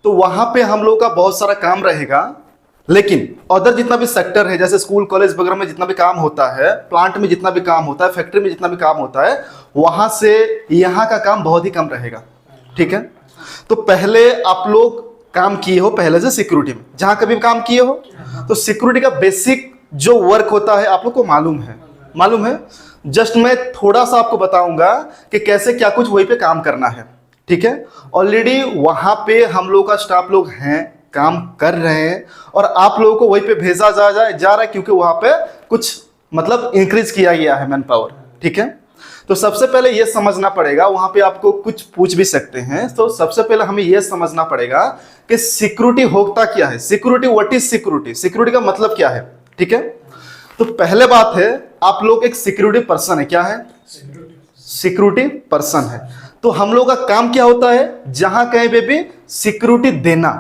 तो वहां पे हम लोग का बहुत सारा काम रहेगा। लेकिन अदर जितना भी सेक्टर है, जैसे स्कूल कॉलेज वगैरह में जितना भी काम होता है, प्लांट में जितना भी काम होता है, फैक्ट्री में जितना भी काम होता है, वहां से यहाँ का काम बहुत ही कम रहेगा। ठीक है, तो पहले आप लोग काम किए हो पहले से सिक्योरिटी में, जहां कभी भी काम किए हो, तो सिक्योरिटी का बेसिक जो वर्क होता है आप लोग को मालूम है। जस्ट मैं थोड़ा सा आपको बताऊंगा कि कैसे क्या कुछ वहीं पे काम करना है। ठीक है, ऑलरेडी वहां पे हम लोग का स्टाफ लोग हैं, काम कर रहे हैं, और आप लोगों को वहीं पे भेजा जा रहा है, क्योंकि वहां पे कुछ मतलब इंक्रीज किया गया है मैन पावर। ठीक है, तो सबसे पहले यह समझना पड़ेगा, वहां पे आपको कुछ पूछ भी सकते हैं, तो सबसे पहले हमें यह समझना पड़ेगा कि सिक्योरिटी होता क्या है। Security, what is security, security का मतलब क्या है। ठीक है, तो पहले बात है, आप लोग एक सिक्योरिटी पर्सन है। क्या है? सिक्योरिटी पर्सन है। तो हम लोग का काम क्या होता है, जहां कहीं पे भी सिक्योरिटी देना।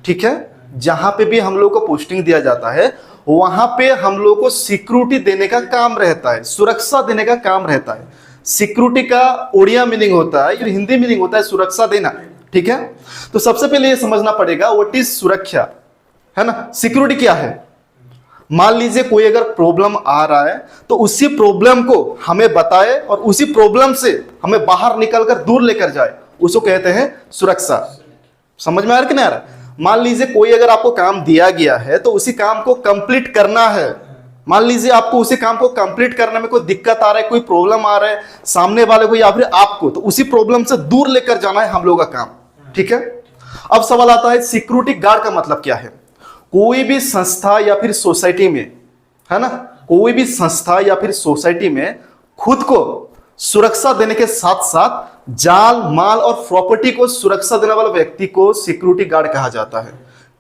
ठीक है, जहां पे भी हम लोग को पोस्टिंग दिया जाता है, वहां पे हम लोग को सिक्योरिटी देने का काम रहता है, सुरक्षा देने का काम रहता है। सिक्योरिटी का ओडिया मीनिंग होता है, हिंदी मीनिंग होता है सुरक्षा देना। ठीक है, तो सबसे पहले ये समझना पड़ेगा व्हाट इज सुरक्षा, है ना। सिक्योरिटी क्या है? मान लीजिए कोई अगर प्रॉब्लम आ रहा है, तो उसी प्रॉब्लम को हमें बताए और उसी प्रॉब्लम से हमें बाहर निकलकर दूर लेकर जाए, उसको कहते हैं सुरक्षा। समझ में आ रहा कि नहीं आ रहा? मान लीजिए कोई अगर आपको काम दिया गया है, तो उसी काम को कंप्लीट करना है। मान लीजिए आपको उसी काम को कंप्लीट करने में कोई दिक्कत आ रहा है, कोई प्रॉब्लम आ रहा है सामने वाले को या फिर आपको, तो उसी प्रॉब्लम से दूर लेकर जाना है हम लोगों का काम। ठीक है, अब सवाल आता है सिक्योरिटी गार्ड का मतलब क्या है। कोई भी संस्था या फिर सोसाइटी में, है ना, कोई भी संस्था या फिर सोसाइटी में खुद को सुरक्षा देने के साथ साथ जान माल और प्रॉपर्टी को सुरक्षा देने वाला व्यक्ति को सिक्योरिटी गार्ड कहा जाता है।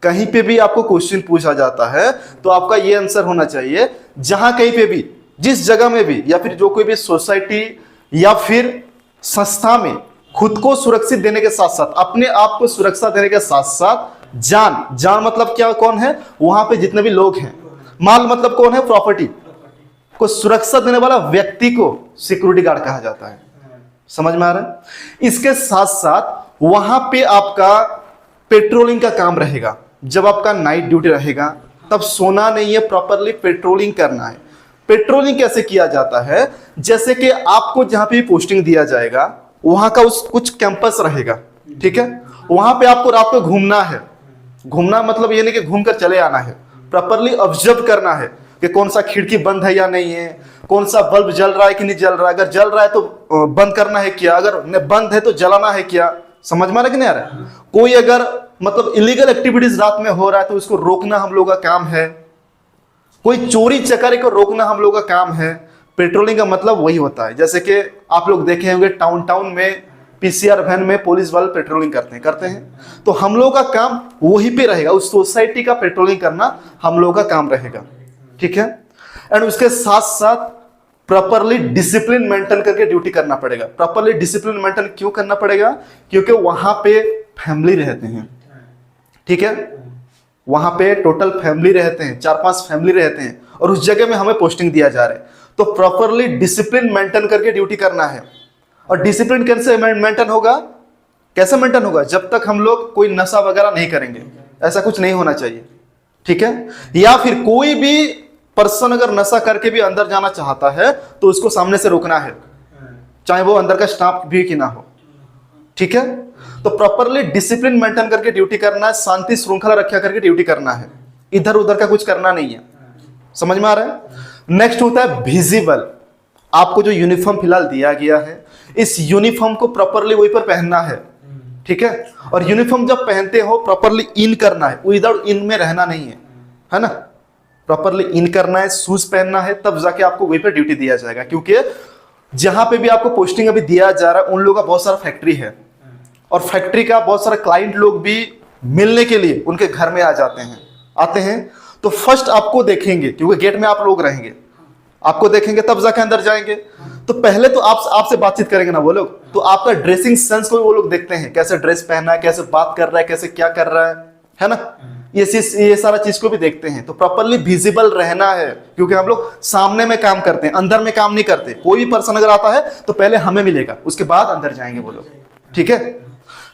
कहीं पे भी आपको क्वेश्चन पूछा जाता है तो आपका ये आंसर होना चाहिए, जहां कहीं पे भी, जिस जगह में भी, या फिर जो कोई भी सोसाइटी या फिर संस्था में खुद को सुरक्षित देने के साथ साथ, अपने आप को सुरक्षा देने के साथ साथ जान मतलब क्या, कौन है वहां पे जितने भी लोग हैं, माल मतलब कौन है, प्रॉपर्टी को सुरक्षा देने वाला व्यक्ति को सिक्योरिटी गार्ड कहा जाता है। समझ में आ रहा है? इसके साथ साथ वहां पे आपका पेट्रोलिंग का काम रहेगा। जब आपका नाइट ड्यूटी रहेगा तब सोना नहीं है, प्रॉपरली पेट्रोलिंग करना है। पेट्रोलिंग कैसे किया जाता है, जैसे कि आपको जहां पे पोस्टिंग दिया जाएगा वहां का कुछ कैंपस रहेगा। ठीक है, वहां पे आपको रात को घूमना है। घूमना मतलब ये नहीं कि घूमकर चले आना है, प्रॉपरली ऑब्जर्व करना है कि कौन सा खिड़की बंद है या नहीं है, कौन सा बल्ब जल रहा है कि नहीं जल रहा है, अगर जल रहा है तो बंद करना है क्या, अगर बंद है तो जलाना है क्या। समझ में आ रहा है कि नहीं आ रहा है? कोई अगर मतलब इलीगल एक्टिविटीज रात में हो रहा है तो उसको रोकना हम लोग का काम है। कोई चोरी चकारी को रोकना हम लोग का काम है। पेट्रोलिंग का मतलब वही होता है, जैसे कि आप लोग देखे होंगे टाउन में पीसीआर वैन में पुलिस वाले पेट्रोलिंग करते हैं, तो हम लोग का काम वही पे रहेगा, उस सोसाइटी का पेट्रोलिंग करना हम लोग का काम रहेगा। ठीक है, एंड उसके साथ साथ प्रॉपरली डिसिप्लिन मेंटेन करके ड्यूटी करना पड़ेगा। प्रॉपरली डिसिप्लिन मेंटेन क्यों करना पड़ेगा, क्योंकि वहां पे फैमिली रहते हैं। ठीक है, वहां पे टोटल फैमिली रहते हैं, 4-5 फैमिली रहते हैं, और उस जगह में हमें पोस्टिंग दिया जा रहा है, तो प्रॉपरली डिसिप्लिन मेंटेन करके ड्यूटी करना है। और डिसिप्लिन कैसे मेंटेन होगा, कैसे मेंटेन होगा, जब तक हम लोग कोई नशा वगैरह नहीं करेंगे, ऐसा कुछ नहीं होना चाहिए। ठीक है, या फिर कोई भी पर्सन अगर नशा करके भी अंदर जाना चाहता है तो उसको सामने से रोकना है, चाहे वो अंदर का स्टाफ भी कि ना हो। ठीक है, तो प्रॉपरली डिसिप्लिन मेंटेन करके ड्यूटी करना है, शांति श्रृंखला रक्षा करके ड्यूटी करना है, इधर उधर का कुछ करना नहीं है। समझ में आ रहा है? नेक्स्ट होता है विजिबल। आपको जो यूनिफॉर्म फिलहाल दिया गया है, इस यूनिफॉर्म को प्रॉपरली वहीं पर पहनना है। ठीक है, और यूनिफॉर्म जब पहनते हो प्रॉपरली इन करना है, विदाउट इन में रहना नहीं है ना, प्रॉपरली इन करना है, शूज पहनना है, तब जाके आपको वहीं पर ड्यूटी दिया जाएगा। क्योंकि जहां पे भी आपको पोस्टिंग अभी दिया जा रहा है उन लोगों का बहुत सारा फैक्ट्री है, और फैक्ट्री का बहुत सारा क्लाइंट लोग भी मिलने के लिए उनके घर में आते हैं। तो फर्स्ट आपको देखेंगे, क्योंकि गेट में आप लोग रहेंगे, आपको देखेंगे तब जाके अंदर जाएंगे। तो पहले तो आपसे बातचीत करेंगे ना वो लोग, तो आपका ड्रेसिंग सेंस को वो लोग देखते हैं, कैसे ड्रेस पहनना है, कैसे बात कर रहा है, कैसे क्या कर रहा है ना, ये सारा चीज को भी देखते हैं। तो प्रॉपरली विजिबल रहना है, क्योंकि हम लोग सामने में काम करते हैं, अंदर में काम नहीं करते। कोई भी पर्सन अगर आता है तो पहले हमें मिलेगा, उसके बाद अंदर जाएंगे वो लोग। ठीक है,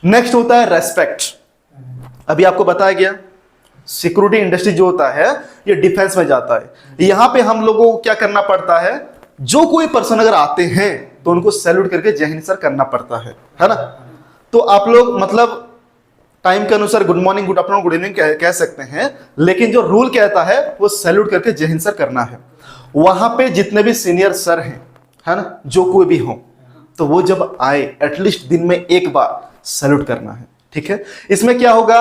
नेक्स्ट होता है रेस्पेक्ट। अभी आपको बताया गया सिक्योरिटी इंडस्ट्री जो होता है ये डिफेंस में जाता है। यहां पे हम लोगों को क्या करना पड़ता है, जो कोई पर्सन अगर आते हैं तो उनको सैल्यूट करके जय हिंद सर करना पड़ता है ना। तो आप लोग मतलब टाइम के अनुसार good morning, good afternoon, good evening कह सकते हैं, लेकिन जो रूल कहता है वो सैल्यूट करके जय हिंद सर करना है। वहां पे जितने भी सीनियर सर हैं, है ना, जो कोई भी हो, तो वो जब आए एटलीस्ट दिन में एक बार सैल्यूट करना है। ठीक है, इसमें क्या होगा,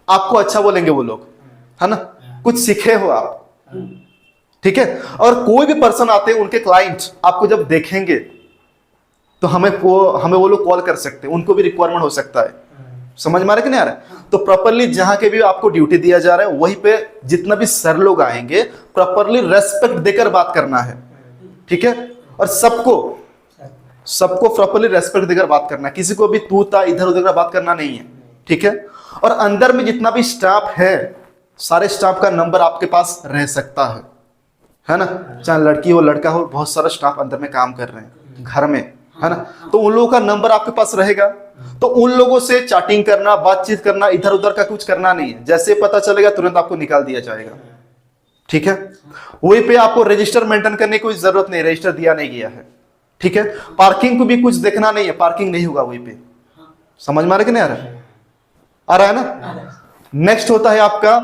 आपको अच्छा बोलेंगे वो लोग, है ना, कुछ सीखे हो आप। ठीक है, और कोई भी पर्सन आते हैं, उनके क्लाइंट्स आपको जब देखेंगे तो हमें वो लोग कॉल कर सकते हैं, उनको भी रिक्वायरमेंट हो सकता है। समझ में आ रहा है कि नहीं आ रहा है? तो प्रॉपरली जहां के भी आपको ड्यूटी दिया जा रहा है वहीं पे जितना भी सर लोग आएंगे प्रॉपरली रेस्पेक्ट देकर बात करना है। ठीक है, और सबको प्रॉपरली रेस्पेक्ट देकर बात करना है, किसी को भी तू ता इधर उधर का बात करना नहीं है। ठीक है, और अंदर में जितना भी स्टाफ है सारे स्टाफ का नंबर आपके पास रह सकता है ना, चाहे लड़की हो लड़का हो, बहुत सारा स्टाफ अंदर में काम कर रहे हैं घर में, है ना, तो उन लोगों का नंबर आपके पास रहेगा। तो उन लोगों से चैटिंग करना, बातचीत करना, इधर उधर का कुछ करना नहीं है, जैसे पता चलेगा तुरंत आपको निकाल दिया जाएगा। ठीक है, वहीं पे आपको रजिस्टर मेंटेन करने की कोई जरूरत नहीं, रजिस्टर दिया नहीं गया है। ठीक है, पार्किंग को भी कुछ देखना नहीं है, पार्किंग नहीं होगा वहीं पे। समझ में आ रहा है कि नहीं आ रहा है? आ रहा है ना। नेक्स्ट होता है आपका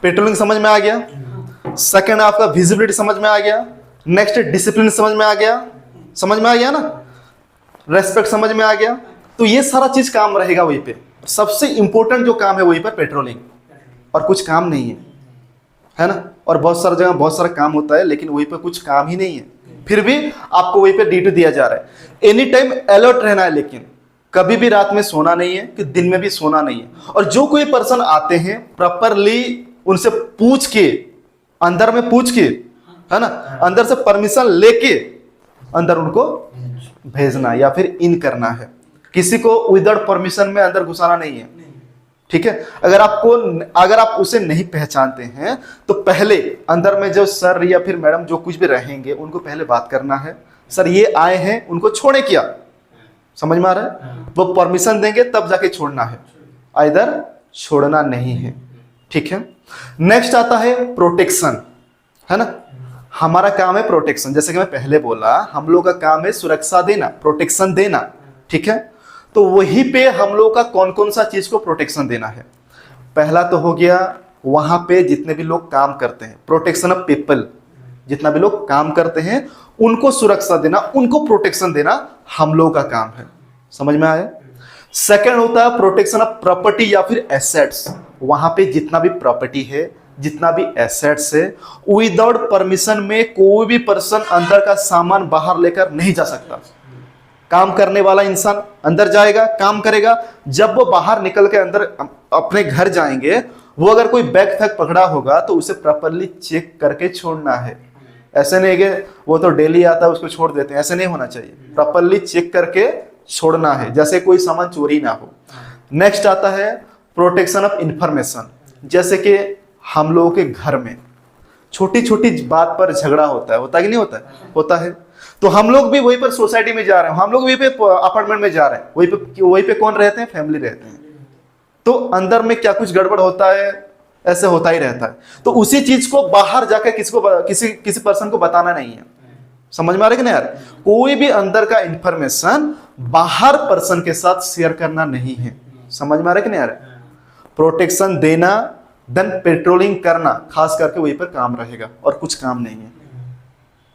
पेट्रोलिंग, समझ में आ गया। सेकंड आपका विजिबिलिटी समझ में आ गया। नेक्स्ट डिसिप्लिन समझ में आ गया, समझ में आ गया ना, रेस्पेक्ट समझ में आ गया। तो ये सारा चीज काम रहेगा वहीं पे। सबसे इंपॉर्टेंट जो काम है वहीं पर पेट्रोलिंग, और कुछ काम नहीं है ना। और बहुत सारा जगह बहुत सारा काम होता है, लेकिन वहीं पर कुछ काम ही नहीं है, फिर भी आपको वहीं पे ड्यूटी दिया जा रहा है। एनी टाइम अलर्ट रहना है, लेकिन कभी भी रात में सोना नहीं है कि दिन में भी सोना नहीं है। और जो कोई पर्सन आते हैं प्रॉपरली उनसे पूछ के, अंदर में पूछ के, है ना, अंदर से परमिशन लेके अंदर उनको भेजना या फिर इन करना है। किसी को विदाउट परमिशन में अंदर घुसाना नहीं है। ठीक है, अगर आप उसे नहीं पहचानते हैं तो पहले अंदर में जो सर या फिर मैडम जो कुछ भी रहेंगे उनको पहले बात करना है, सर ये आए हैं, उनको छोड़े क्या। समझ में आ रहा है? वो परमिशन देंगे तब जाके छोड़ना है, इधर छोड़ना नहीं है। ठीक है, नेक्स्ट आता है प्रोटेक्शन, है ना। हमारा काम है प्रोटेक्शन, जैसे कि मैं पहले बोला, हम लोग का काम है सुरक्षा देना, प्रोटेक्शन देना। ठीक है, तो वहीं पे हम लोग का कौन कौन सा चीज को प्रोटेक्शन देना है। पहला तो हो गया वहां पे जितने भी लोग काम करते हैं, प्रोटेक्शन ऑफ पीपल, जितना भी लोग काम करते हैं उनको सुरक्षा देना, उनको प्रोटेक्शन देना हम लोग का काम है। समझ में आया? सेकंड होता है प्रोटेक्शन ऑफ प्रॉपर्टी या फिर एसेट्स। वहां पे जितना भी प्रॉपर्टी है, जितना भी एसेट्स है, विदाउट परमिशन में कोई भी पर्सन अंदर का सामान बाहर लेकर नहीं जा सकता। काम करने वाला इंसान अंदर जाएगा, काम करेगा, जब वो बाहर निकल के अंदर अपने घर जाएंगे, वो अगर कोई बैग फैग पकड़ा होगा तो उसे प्रॉपरली चेक करके छोड़ना है। ऐसे नहीं कि वो तो डेली आता है उसको छोड़ देते हैं, ऐसे नहीं होना चाहिए, प्रॉपरली चेक करके छोड़ना है, जैसे कोई सामान चोरी ना हो। नेक्स्ट आता है प्रोटेक्शन ऑफ इंफॉर्मेशन, जैसे कि हम लोगों के घर में छोटी छोटी बात पर झगड़ा होता है कि नहीं होता है? होता है। तो हम लोग भी वहीं पर सोसाइटी में जा रहे हैं, हम लोग वहीं पे अपार्टमेंट में जा रहे हैं, वहीं पे कौन रहते हैं? फैमिली रहते हैं। तो अंदर में क्या कुछ गड़बड़ होता है, ऐसे होता ही रहता है। तो उसी चीज को बाहर जाकर किसी पर्सन को बताना नहीं है। समझ में आ रहा है कि नहीं यार? कोई भी अंदर का इंफॉर्मेशन बाहर पर्सन के साथ शेयर करना नहीं है। समझ में आ रहा है कि नहीं आ रहा है? प्रोटेक्शन देना, देन पेट्रोलिंग करना, खास करके वहीं पर काम रहेगा और कुछ काम नहीं है।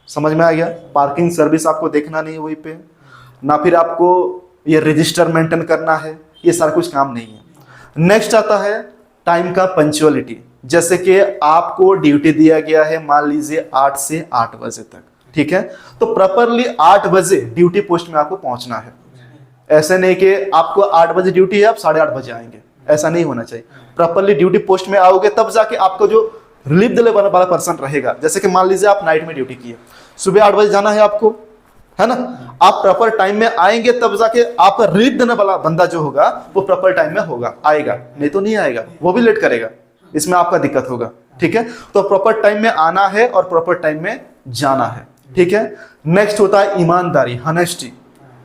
समझ में आ गया? पार्किंग सर्विस आपको देखना नहीं है वहीं पे, ना फिर आपको ये रजिस्टर मेंटेन करना है, ये सारा कुछ काम नहीं है। नेक्स्ट आता है टाइम का पंक्चुअलिटी, जैसे कि आपको ड्यूटी दिया गया है मान लीजिए 8 से 8 बजे तक, ठीक है, तो प्रॉपरली 8 बजे ड्यूटी पोस्ट में आपको पहुंचना है। ऐसे नहीं कि आपको 8 बजे ड्यूटी है, आप 8:30 बजे आएंगे, ऐसा नहीं होना चाहिए। प्रॉपरली ड्यूटी पोस्ट में आओगे तब जाके आपको जो रिलीफ देने वाला पर्सन रहेगा, जैसे कि मान लीजिए आप नाइट में ड्यूटी किए, सुबह 8 बजे जाना है आपको, है ना, आप प्रॉपर टाइम में आएंगे तब जाके आपका रिलीफ देने वाला बंदा जो होगा वो प्रॉपर टाइम में होगा, आएगा, नहीं तो नहीं आएगा, वो भी लेट करेगा, इसमें आपका दिक्कत होगा। ठीक है, तो प्रॉपर टाइम में आना है और प्रॉपर टाइम में जाना है। ठीक है, नेक्स्ट होता है ईमानदारी, हॉनेस्टी,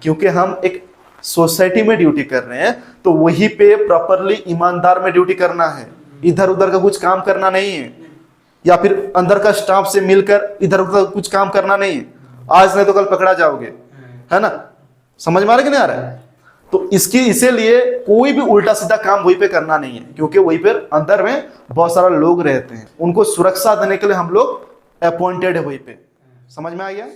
क्योंकि हम एक सोसाइटी में ड्यूटी कर रहे हैं तो वहीं पे प्रॉपरली ईमानदार में ड्यूटी करना है, इधर उधर का कुछ काम करना नहीं है, या फिर अंदर का स्टाफ से मिलकर इधर उधर कुछ काम करना नहीं है। आज नहीं तो कल पकड़ा जाओगे, है ना। समझ में आ रहा है कि नहीं आ रहा है? तो इसकी इसीलिए कोई भी उल्टा सीधा काम वहीं पे करना नहीं है, क्योंकि वहीं पर अंदर में बहुत सारा लोग रहते हैं, उनको सुरक्षा देने के लिए हम लोग अपॉइंटेड है वहीं पे। समझ में आ गया?